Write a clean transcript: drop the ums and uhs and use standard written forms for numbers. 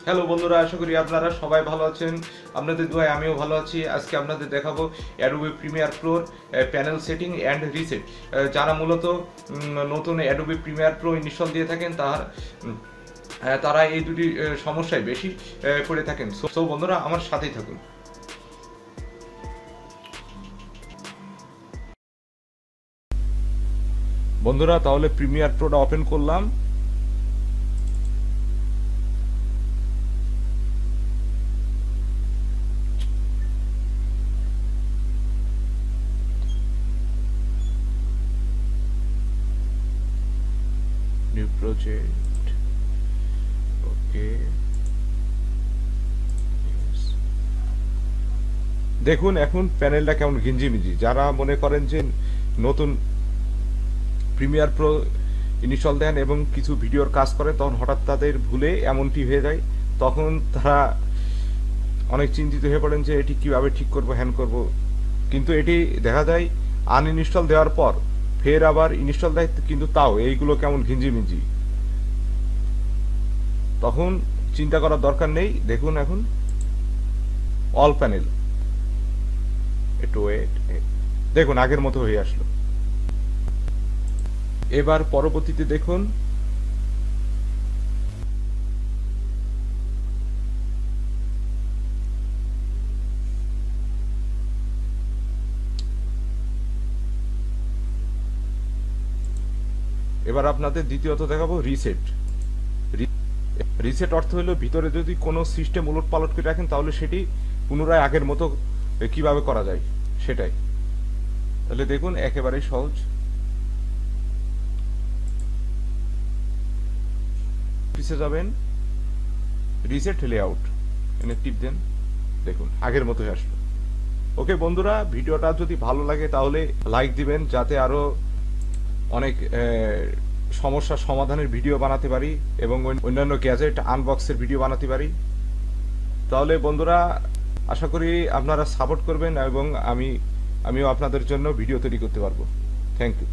Hello বন্ধুরা, আশা করি আপনারা সবাই ভালো আছেন। আপনাদের দোয়ায় আমিও ভালো আছি। আজকে আপনাদের দেখাবো অ্যাডোবি প্রিমিয়ার প্রোর প্যানেল সেটিং অ্যান্ড রিসেট। যারা মূলত নতুন অ্যাডোবি প্রিমিয়ার প্রো ইনস্টল দিয়ে থাকেন তারা এই দুটি সমস্যায় বেশি করে থাকেন। সো বন্ধুরা, আমার সাথেই থাকুন। বন্ধুরা, তাহলে প্রিমিয়ার প্রোটা ওপেন করলাম। নিউ প্রজেক্ট, ওকে। দেখুন এখন প্যানেলটা কেমন ঘিঞ্জিমিজি। যারা মনে করেন যে নতুন প্রিমিয়ার প্রো ইনস্টল দেন এবং কিছু ভিডিওর কাজ করে, তখন হঠাৎ তাদের ভুলে এমনটি হয়ে যায়, তখন তারা অনেক চিন্তিত হয়ে পড়েন যে এটি কিভাবে ঠিক করব, হ্যান করব। কিন্তু এটি দেখা যায় আনইনস্টল দেওয়ার পর ফের আবার ইনস্টল দেয়, কিন্তু তাও এইগুলো কেমন ঘিঞ্জিমিঞ্জি। তখন চিন্তা করার দরকার নেই। দেখুন এখন অল প্যানেল, একটু ওয়েট, দেখুন আগের মতো হয়ে আসলো। এবার পরবর্তীতে দেখুন এবার আপনাদের দ্বিতীয়ত দেখাবো রিসেট। রিসেট অর্থ হলো ভিতরে যদি কোনো সিস্টেম উলট পালট করে রাখেন, তাহলে সেটি পুনরায় আগের মতো কিভাবে করা যায় সেটাই। তাহলে দেখুন একেবারেই সহজ। পিছে যাবেন, রিসেট লেআউট, এনে টিপ দেন, দেখুন আগের মতো হয়ে আসলো। ওকে বন্ধুরা, ভিডিওটা যদি ভালো লাগে তাহলে লাইক দিবেন, যাতে আরো অনেক সমস্যার সমাধানের ভিডিও বানাতে পারি এবং অন্যান্য গ্যাজেট আনবক্সের ভিডিও বানাতে পারি। তাহলে বন্ধুরা, আশা করি আপনারা সাপোর্ট করবেন এবং আমিও আপনাদের জন্য ভিডিও তৈরি করতে পারবো। Thank you.